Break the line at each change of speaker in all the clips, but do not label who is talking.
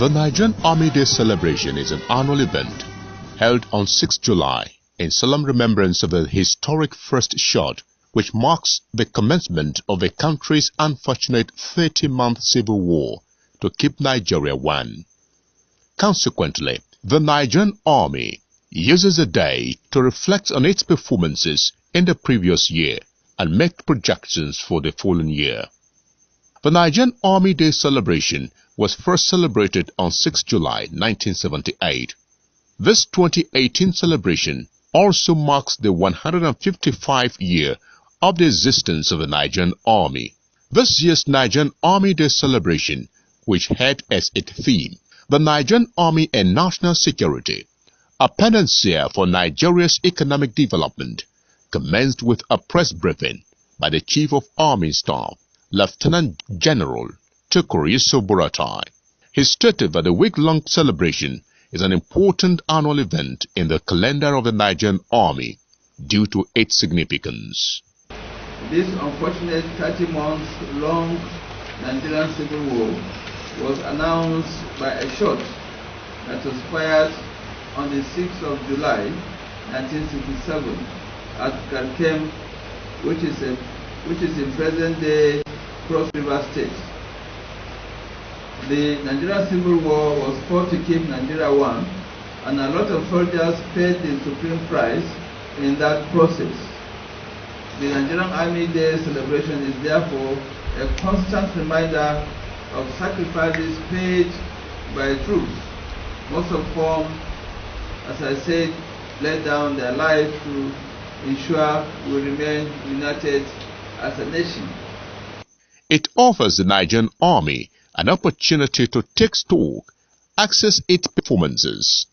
The Nigerian Army Day Celebration is an annual event held on 6 July in solemn remembrance of the historic first shot, which marks the commencement of the country's unfortunate 30-month civil war to keep Nigeria one. Consequently, the Nigerian Army uses the day to reflect on its performances in the previous year and make projections for the following year. The Nigerian Army Day Celebration was first celebrated on 6 July 1978. This 2018 celebration also marks the 155th year of the existence of the Nigerian Army. This year's Nigerian Army Day celebration, which had as its theme the Nigerian Army and National Security, a panacea for Nigeria's economic development, commenced with a press briefing by the Chief of Army Staff, Lieutenant General Tukur Buratai. He stated that the week-long celebration is an important annual event in the calendar of the Nigerian Army due to its significance.
This unfortunate 30-month-long Nigerian Civil War was announced by a shot that was fired on the 6th of July 1967 at Garkem, which is in present-day Cross River State. The Nigerian Civil War was fought to keep Nigeria one, and a lot of soldiers paid the supreme price in that process. The Nigerian Army Day celebration is therefore a constant reminder of sacrifices paid by troops, most of whom, as I said, laid down their lives to ensure we remain united as a nation.
It offers the Nigerian Army an opportunity to take stock, access its performances,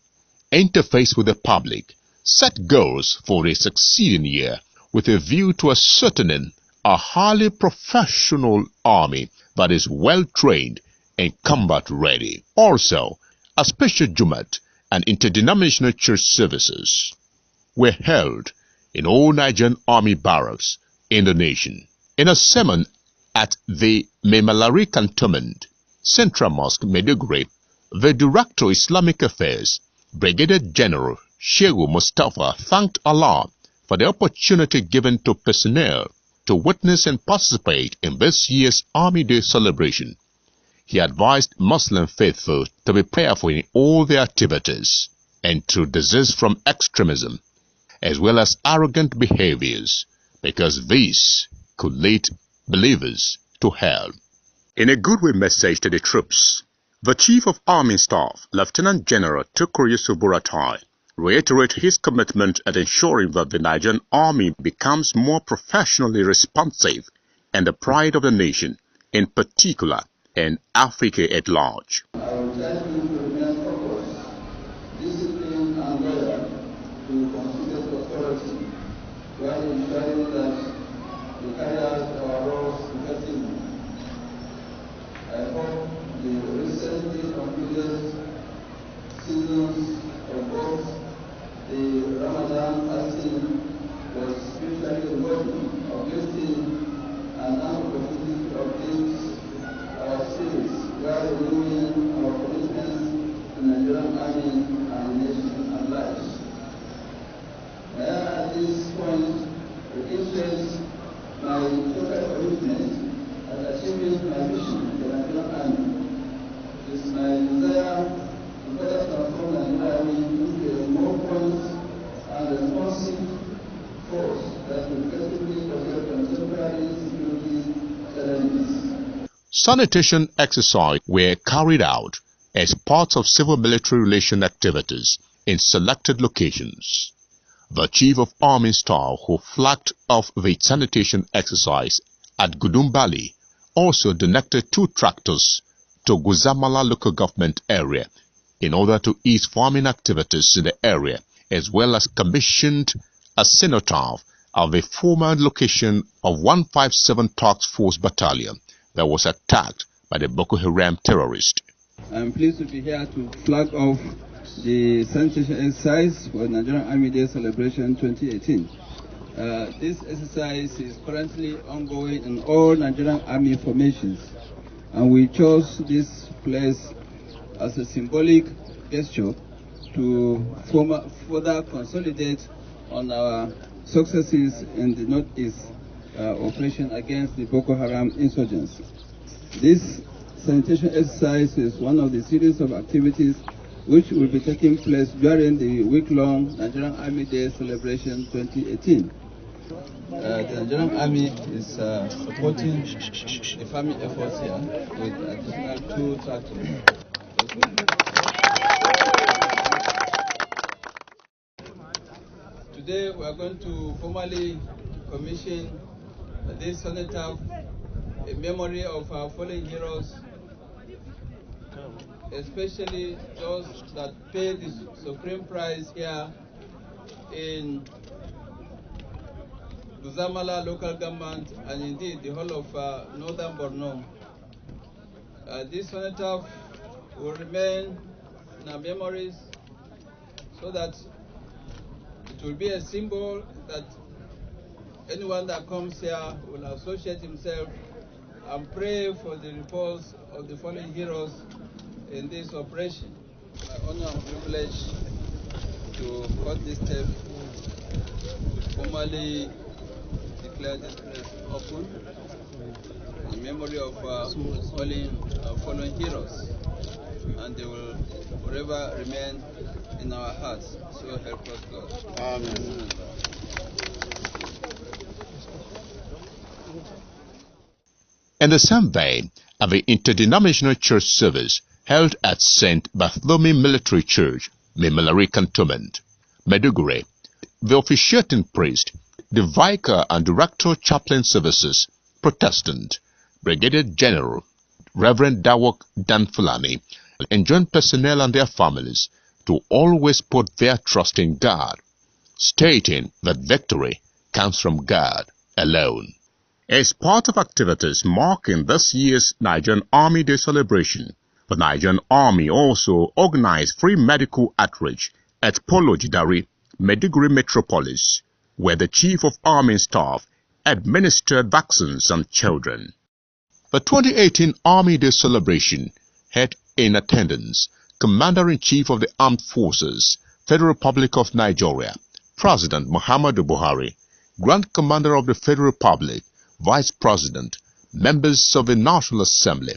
interface with the public, set goals for the succeeding year with a view to ascertaining a highly professional army that is well-trained and combat-ready. Also, a special Jumat and interdenominational church services were held in all Nigerian Army barracks in the nation. In a sermon at the Memalari Cantonment, Central Mosque, Maiduguri, the Director of Islamic Affairs, Brigadier General Shehu Mustafa, thanked Allah for the opportunity given to personnel to witness and participate in this year's Army Day celebration. He advised Muslim faithful to be prayerful in all their activities and to desist from extremism as well as arrogant behaviors, because these could lead believers to hell. In a goodwill message to the troops, the Chief of Army Staff, Lieutenant General Tukur Buratai, reiterated his commitment at ensuring that the Nigerian Army becomes more professionally responsive and the pride of the nation, in particular, and Africa at large.
I will try to remain focused, disciplined and loyal to constituted authority, while ensuring that we carry out our roles effectively. I hope the recently concluded seasons of both the Ramadan fasting was spiritually rewarding, uplifting, and an opportunity to uplift our spirits while renewing our commitments to Nigerian Army and nation at large. May I at this point reiterate my total commitment at achieving my mission in the Nigerian Army. It is my desire to better transform the Nigerian Army into a more poised and responsive force that will effectively tackle contemporary security challenges.
Sanitation exercises were carried out as part of civil-military relation activities in selected locations. The Chief of Army Staff, who flagged off the sanitation exercise at Gudumbali, also donated 2 tractors to Guzamala local government area in order to ease farming activities in the area, as well as commissioned a cenotaph of the former location of 157 Task Force Battalion that was attacked by the Boko Haram terrorists.
I am pleased to be here to flag off the sanitation exercise for Nigerian Army Day Celebration 2018. This exercise is currently ongoing in all Nigerian Army formations, and we chose this place as a symbolic gesture to further consolidate on our successes in the Northeast operation against the Boko Haram insurgents. This sanitation exercise is one of the series of activities which will be taking place during the week-long Nigerian Army Day Celebration 2018. The Nigerian Army is supporting the farming efforts here with additional 2 tractors. Today we are going to formally commission this cenotaph in memory of our fallen heroes, especially those that paid the supreme price here in Buzamala local government and indeed the whole of northern Borno. This cenotaph will remain in our memories so that it will be a symbol that anyone that comes here will associate himself and pray for the repose of the fallen heroes in this operation. My honor and privilege to cut this step to formally declare this place open in memory of fallen heroes, and they will forever remain in our hearts. So help us God. Amen.
In the same vein, at the interdenominational church service held at St. Bartholomew Military Church, Mimilari Cantonment, Maiduguri, the officiating priest, the vicar and director chaplain services, Protestant, Brigadier General, Reverend Dawok Dan Fulani, enjoined personnel and their families to always put their trust in God, stating that victory comes from God alone. As part of activities marking this year's Nigerian Army Day celebration, the Nigerian Army also organized free medical outreach at Polo Jidari, Maiduguri Metropolis, where the Chief of Army Staff administered vaccines on children. The 2018 Army Day celebration had in attendance Commander-in-Chief of the Armed Forces, Federal Republic of Nigeria, President Muhammadu Buhari, Grand Commander of the Federal Republic, Vice President, members of the National Assembly,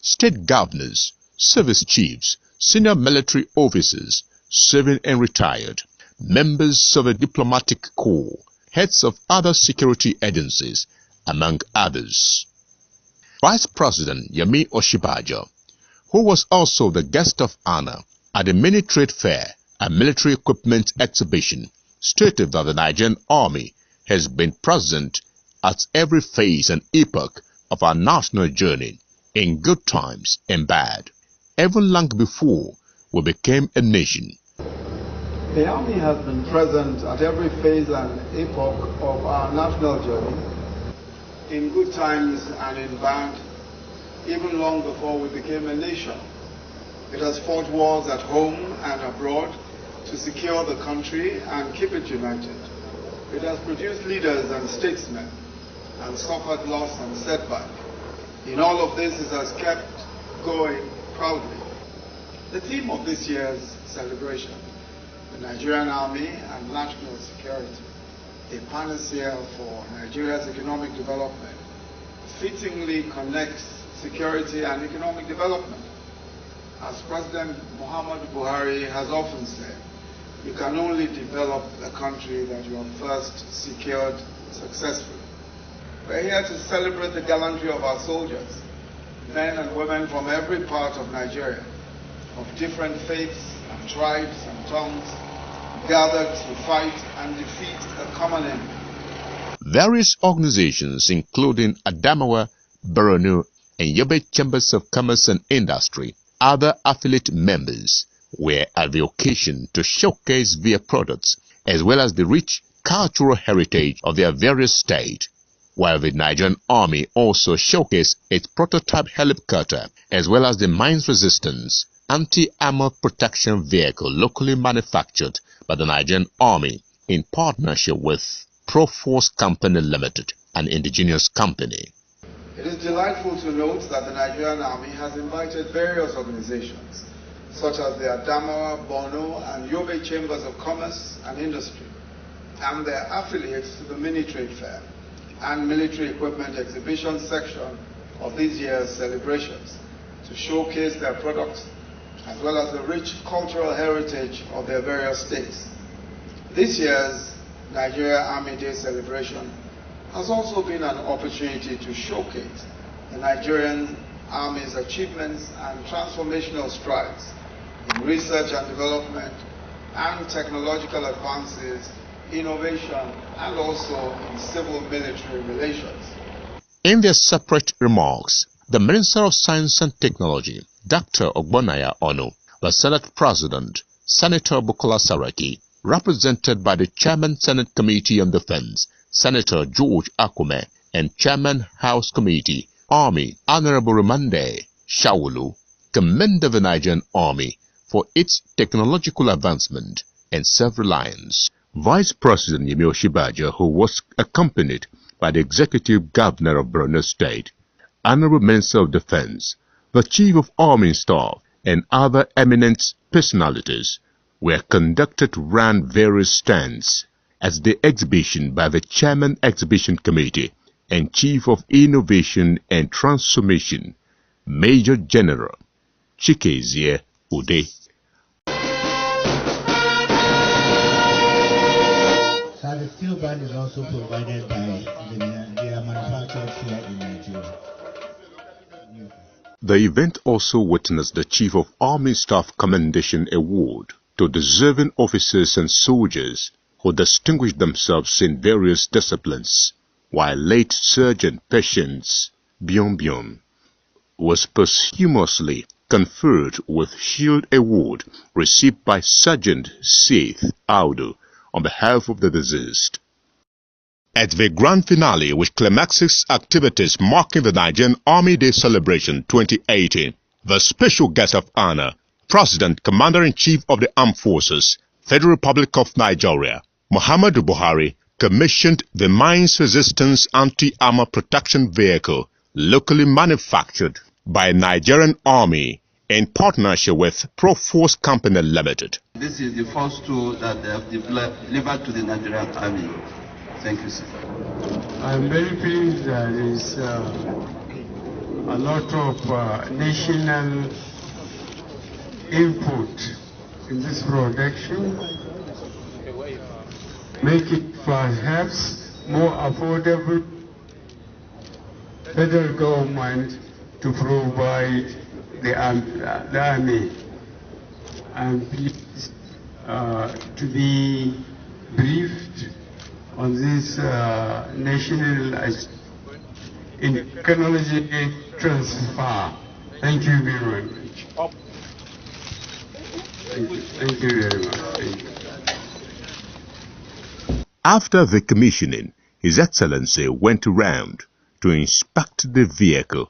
state governors, service chiefs, senior military officers, serving and retired, members of the diplomatic corps, heads of other security agencies, among others. Vice President Yemi Oshibajo, who was also the guest of honor at the mini trade fair and military equipment exhibition, stated that the Nigerian Army has been present at every phase and epoch of our national journey, in good times and bad, even long before we became a nation.
The Army has been present at every phase and epoch of our national journey, in good times and in bad, even long before we became a nation. It has fought wars at home and abroad to secure the country and keep it united. It has produced leaders and statesmen and suffered loss and setback. In all of this, it has kept going proudly. The theme of this year's celebration, the Nigerian Army and National Security, a panacea for Nigeria's economic development, fittingly connects security and economic development. As President Muhammadu Buhari has often said, you can only develop a country that you have first secured successfully. We're here to celebrate the gallantry of our soldiers, men and women from every part of Nigeria, of different faiths and tribes and tongues, gathered to fight and defeat a common enemy.
Various organizations, including Adamawa, Borno, and Yobe Chambers of Commerce and Industry, other affiliate members, were at the occasion to showcase their products as well as the rich cultural heritage of their various states, while the Nigerian Army also showcased its prototype helicopter as well as the mines resistance anti-armor protection vehicle locally manufactured by the Nigerian Army in partnership with Proforce Company Limited, an indigenous company.
It is is delightful to note that the Nigerian Army has invited various organizations, such as the Adamawa, Borno, and Yobe Chambers of Commerce and Industry, and their affiliates to the Mini Trade Fair and Military Equipment Exhibition section of this year's celebrations to showcase their products as well as the rich cultural heritage of their various states. This year's Nigerian Army Day Celebration has also been an opportunity to showcase the Nigerian Army's achievements and transformational strides in research and development and technological advances, innovation, and also in civil-military relations.
In their separate remarks, the Minister of Science and Technology, Dr. Ogbonnaya Onu, the Senate President, Senator Bukola Saraki, represented by the Chairman Senate Committee on Defense, Senator George Akume, and Chairman House Committee, Army, Honorable Rumande Shawulu, commended the Nigerian Army for its technological advancement and self-reliance. Vice President Yemi Oshibaja, who was accompanied by the Executive Governor of Borno State, Honorable Minister of Defense, the Chief of Army Staff, and other eminent personalities, were conducted around various stands as the exhibition by the Chairman Exhibition Committee and Chief of Innovation and Transformation, Major General Chikezie Ude.
The steel band is also provided by they are manufactured here in Nigeria.
The event also witnessed the Chief of Army Staff Commendation Award to deserving officers and soldiers who distinguished themselves in various disciplines, while late Sergeant Patience Bion was posthumously conferred with Shield Award received by Sergeant Seth Audu on behalf of the deceased. At the grand finale, which climaxes activities marking the Nigerian Army Day Celebration 2018, the special guest of honor, President Commander-in-Chief of the Armed Forces, Federal Republic of Nigeria, Muhammadu Buhari, commissioned the Mines Resistance Anti-Armor Protection Vehicle, locally manufactured by Nigerian Army in partnership with Proforce Company Limited.
This is the first tool that they have delivered to the Nigerian Army. Thank you, sir.
I'm very pleased that there is a lot of national input in this production. Make it perhaps more affordable. Federal government to provide the army. I'm pleased to be briefed on this national in technology transfer. Thank you very much. Thank you very much. Thank you.
After the commissioning, His Excellency went around to inspect the vehicle.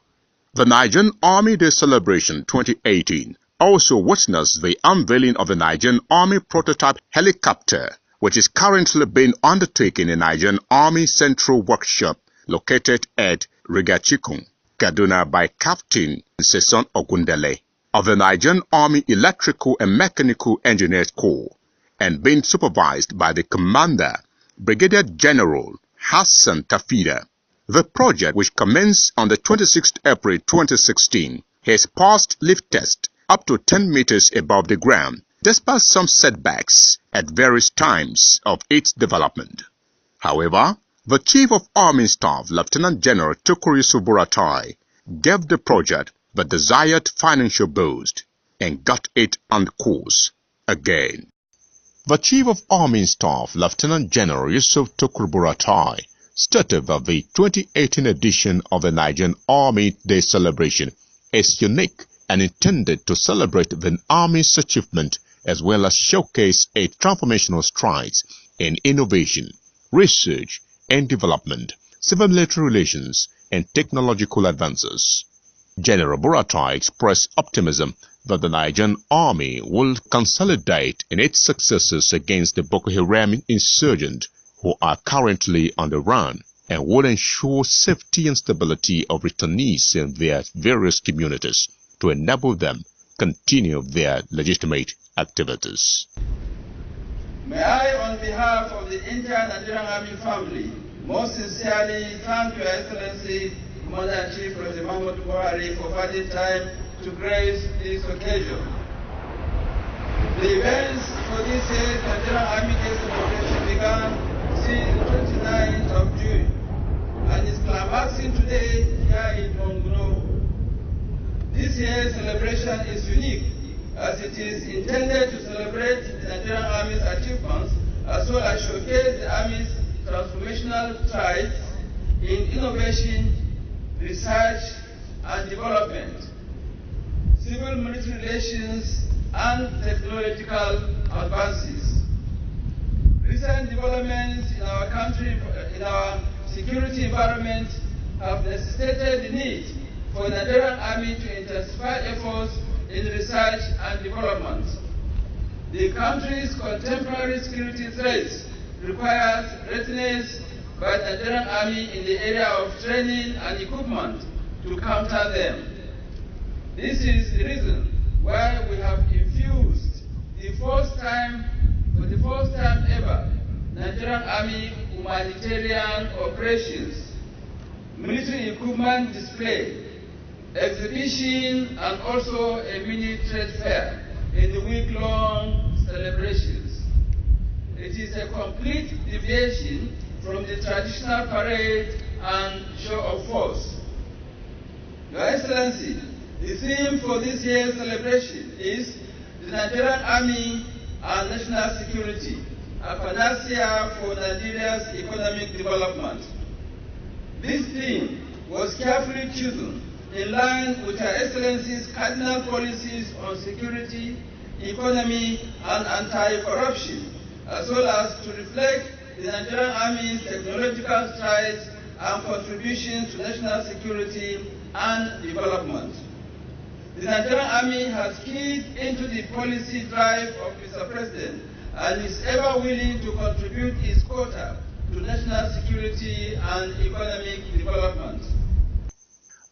The Nigerian Army Day Celebration 2018 also witnessed the unveiling of the Nigerian Army prototype helicopter, which is currently being undertaken in Nigerian Army Central Workshop located at Rigachikun, Kaduna by Captain Seson Ogundele of the Nigerian Army Electrical and Mechanical Engineers Corps, and being supervised by the Commander, Brigadier General Hassan Tafida. The project, which commenced on the 26th April 2016, has passed lift test up to 10 meters above the ground, despite some setbacks at various times of its development. However, the Chief of Army Staff, Lieutenant General Tukurisu Buratai, gave the project the desired financial boost and got it on course again. The Chief of Army Staff, Lieutenant General Yusuf Tukur Buratai, stated that the 2018 edition of the Nigerian Army Day Celebration is unique and intended to celebrate the Army's achievement as well as showcase its transformational strides in innovation, research and development, civil-military relations, and technological advances. General Buratai expressed optimism that the Nigerian Army will consolidate in its successes against the Boko Haram insurgents who are currently on the run, and will ensure safety and stability of returnees in their various communities to enable them continue their legitimate activities.
May I, on behalf of the entire Nigerian Army family, most sincerely thank Your Excellency, Commander-in-Chief President Muhammadu Buhari, for finding time to grace this occasion. The events for this year's Nigerian Army Day Celebration began since the 29th of June and is climaxing today here in Monguno. This year's celebration is unique as it is intended to celebrate the Nigerian Army's achievements as well as showcase the Army's transformational strides in innovation, research and development, civil-military relations and technological advances. Recent developments in our country, in our security environment, have necessitated the need for the Nigerian Army to intensify efforts in research and development. The country's contemporary security threats requires readiness by the Nigerian Army in the area of training and equipment to counter them. This is the reason why we have infused for the first time ever, Nigerian Army humanitarian operations, military equipment display, exhibition, and also a mini trade fair in the week-long celebrations. It is a complete deviation from the traditional parade and show of force. Your Excellency, the theme for this year's celebration is the Nigerian Army and National Security, a panacea for Nigeria's economic development. This theme was carefully chosen in line with Her Excellency's cardinal policies on security, economy, and anti-corruption, as well as to reflect the Nigerian Army's technological strides and contributions to national security and development. The Nigerian Army has keyed into the policy drive of Mr. President and is ever willing to contribute its quota to national security and economic development.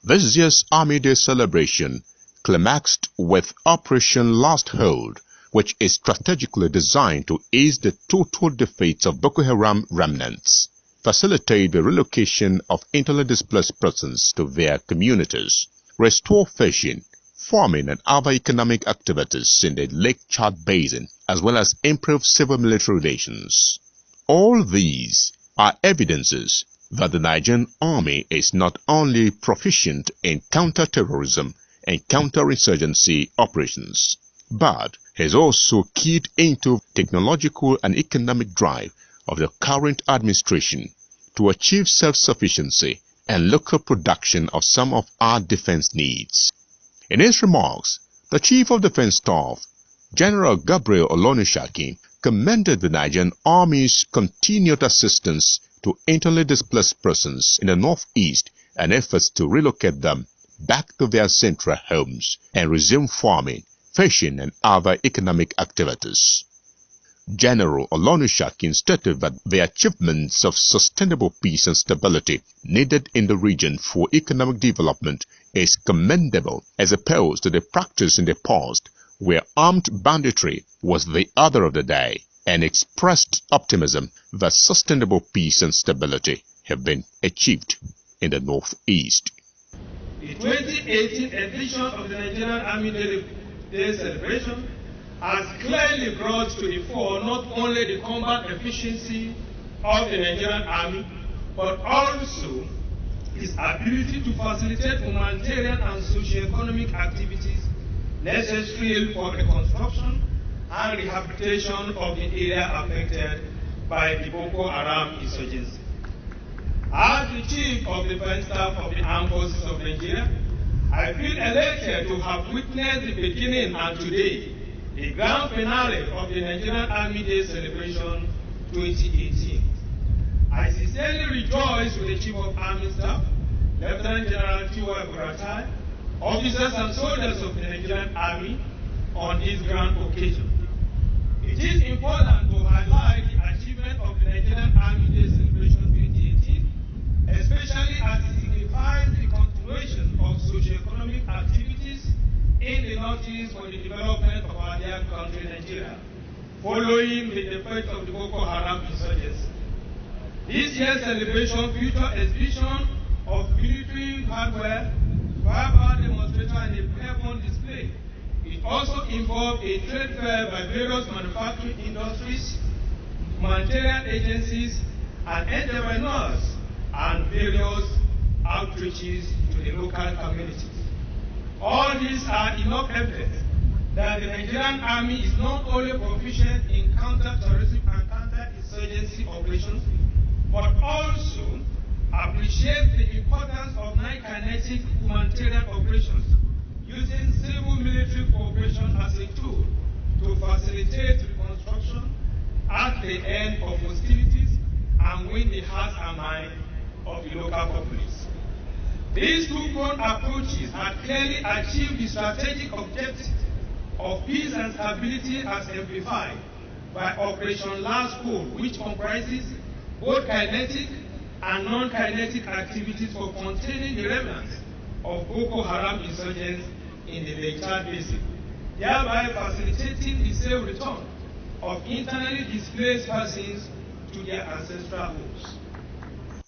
This year's Army Day celebration climaxed with Operation Last Hold, which is strategically designed to ease the total defeat of Boko Haram remnants, facilitate the relocation of internally displaced persons to their communities, restore fishing, farming and other economic activities in the Lake Chad Basin, as well as improve civil-military relations. All these are evidences that the Nigerian Army is not only proficient in counter-terrorism and counter-insurgency operations, but has also keyed into technological and economic drive of the current administration to achieve self-sufficiency and local production of some of our defense needs. In his remarks, the Chief of Defense Staff, General Gabriel Olonishakin, commended the Nigerian Army's continued assistance to internally displaced persons in the northeast and efforts to relocate them back to their central homes and resume farming, fishing and other economic activities. General Olonishakin stated that the achievements of sustainable peace and stability needed in the region for economic development is commendable as opposed to the practice in the past where armed banditry was the order of the day, and expressed optimism that sustainable peace and stability have been achieved in the northeast.
The 2018 edition of the Nigerian Army Day Celebration has clearly brought to the fore not only the combat efficiency of the Nigerian Army, but also its ability to facilitate humanitarian and socio-economic activities necessary for reconstruction and rehabilitation of the area affected by the Boko Haram insurgency. As the Chief of the Defense Staff of the Armed Forces of Nigeria, I feel elated to have witnessed the beginning and today the grand finale of the Nigerian Army Day Celebration 2018. I sincerely rejoice with the Chief of Army Staff, Lieutenant General T.Y. Buratai, officers and soldiers of the Nigerian Army on this grand occasion. It is important to highlight the achievement of the Nigerian Army Day Celebration 2018 especially as it signifies the continuation of socio-economic activities in the Northeast for the development of our dear country, Nigeria, following the effect of the Boko Haram insurgency. This year's celebration features exhibition of military hardware, firepower demonstration, and a airborne display. It also involved a trade fair by various manufacturing industries, humanitarian agencies, and entrepreneurs, and various outreaches to the local communities. All these are enough evidence that the Nigerian Army is not only proficient in counter-terrorism and counter-insurgency operations, but also appreciate the importance of non-kinetic humanitarian operations, using civil-military cooperation as a tool to facilitate reconstruction at the end of hostilities and win the hearts and minds of the local populace. These two-pronged approaches have clearly achieved the strategic objective of peace and stability as amplified by Operation Last Hold, which comprises both kinetic and non-kinetic activities for containing the remnants of Boko Haram insurgents in the Lake Chad Basin, thereby facilitating the safe return of internally displaced persons to their ancestral homes.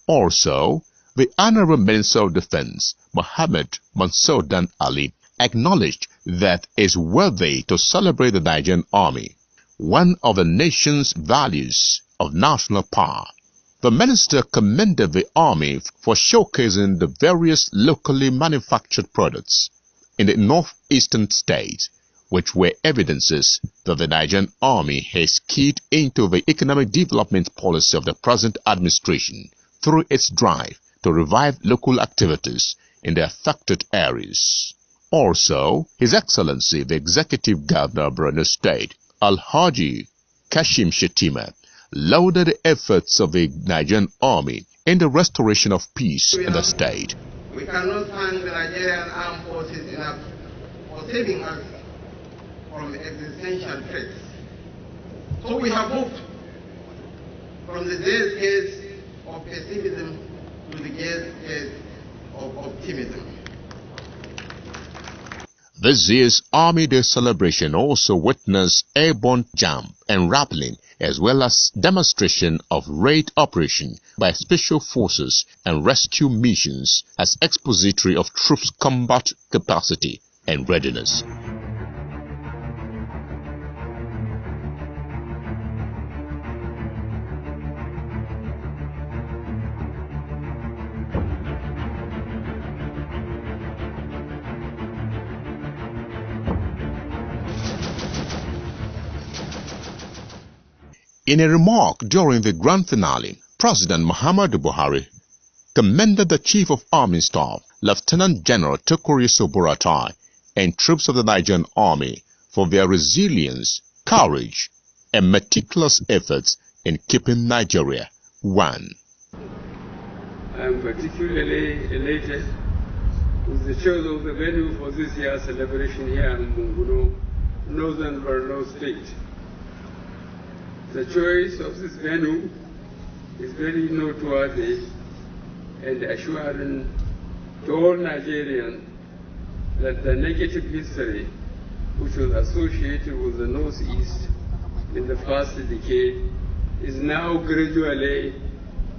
Also, the Honorable Minister of Defense, Mohammed Mansour Dan Ali, acknowledged that it is worthy to celebrate the Nigerian Army, one of the nation's values of national power. The minister commended the Army for showcasing the various locally manufactured products in the northeastern states, which were evidences that the Nigerian Army has keyed into the economic development policy of the present administration through its drive to revive local activities in the affected areas. Also, His Excellency the Executive Governor of Borno State, Alhaji Kashim Shettima, lauded the efforts of the Nigerian Army in the restoration of peace in the state.
We cannot thank the Nigerian Armed Forces enough for saving us from existential threats. So we have moved from the days of pessimism to the days of optimism.
This year's Army Day celebration also witnessed airborne jump and rappelling, as well as demonstration of raid operation by special forces and rescue missions as expository of troops' combat capacity and readiness. In a remark during the grand finale, President Muhammadu Buhari commended the Chief of Army Staff, Lieutenant General Tukur Buratai, and troops of the Nigerian Army for their resilience, courage, and meticulous efforts in keeping Nigeria one.
I am particularly elated with the choice of the venue for this year's celebration here in Monguno, northern Borno State. The choice of this venue is very noteworthy and assuring to all Nigerians that the negative history which was associated with the Northeast in the past decade is now gradually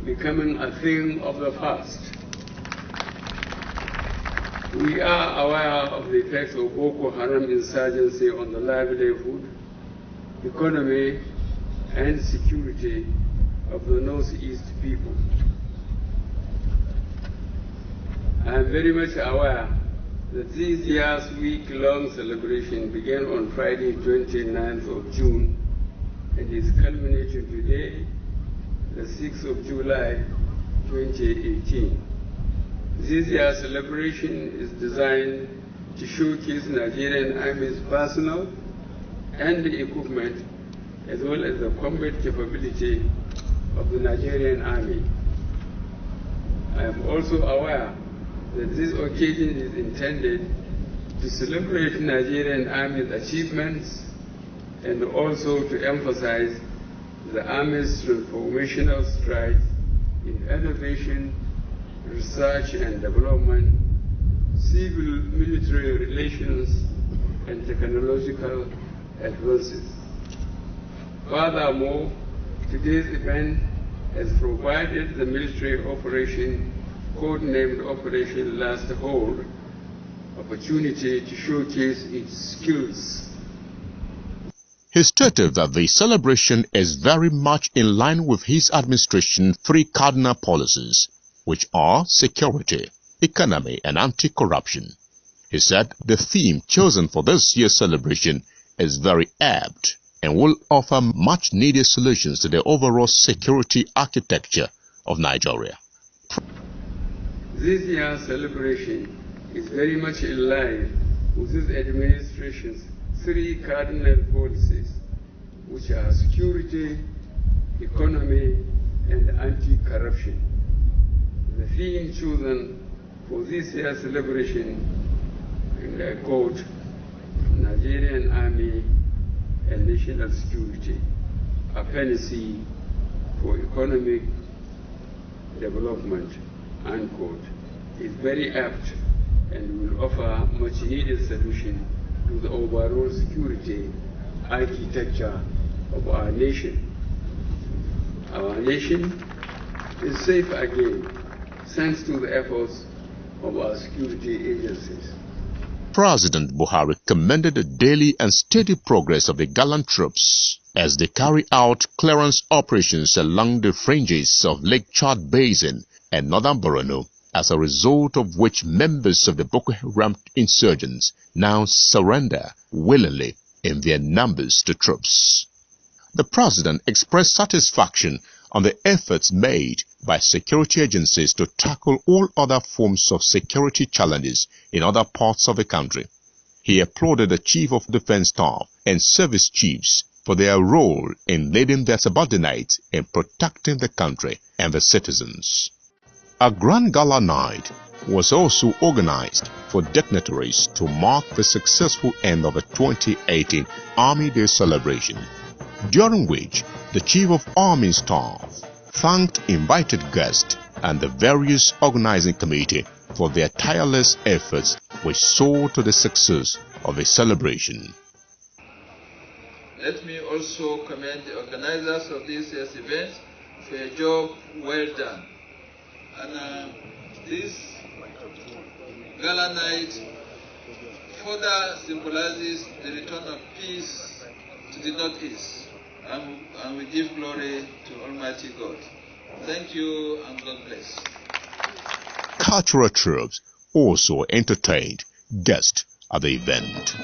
becoming a thing of the past. We are aware of the effects of Boko Haram insurgency on the livelihood, economy, and security of the Northeast people. I am very much aware that this year's week-long celebration began on Friday, 29th of June, and is culminating today, the 6th of July, 2018. This year's celebration is designed to showcase Nigerian Army's personnel and the equipment, as well as the combat capability of the Nigerian Army. I am also aware that this occasion is intended to celebrate Nigerian Army's achievements and also to emphasize the Army's transformational strides in innovation research and development, civil-military relations, and technological advances. Furthermore, today's event has provided the military operation, codenamed Operation Last Hold, opportunity to showcase its skills.
He stated that the celebration is very much in line with his administration's three cardinal policies, which are security, economy, and anti-corruption. He said the theme chosen for this year's celebration is very apt and will offer much-needed solutions to the overall security architecture of Nigeria.
This year's celebration is very much in line with this administration's three cardinal policies, which are security, economy, and anti-corruption. The theme chosen for this year's celebration, and I quote, Nigerian Army and National Security, a Panacea for economic development, unquote, is very apt and will offer much needed solution to the overall security architecture of our nation. Our nation is safe again, thanks to the efforts of our security agencies.
President Buhari commended the daily and steady progress of the gallant troops as they carry out clearance operations along the fringes of Lake Chad Basin and northern Borno, as a result of which members of the Boko Haram insurgents now surrender willingly in their numbers to troops. The president expressed satisfaction on the efforts made by security agencies to tackle all other forms of security challenges in other parts of the country. He applauded the Chief of Defense Staff and service chiefs for their role in leading their subordinates in protecting the country and the citizens. A grand gala night was also organized for dignitaries to mark the successful end of the 2018 Army Day celebration, during which the Chief of Army Staff thanked invited guests and the various organizing committee for their tireless efforts which saw to the success of the celebration.
Let me also commend the organizers of this year's event for a job well done. And this gala night further symbolizes the return of peace to the Northeast, and we give glory to Almighty God. Thank you and God bless.
Cultural troops also entertained guests at the event.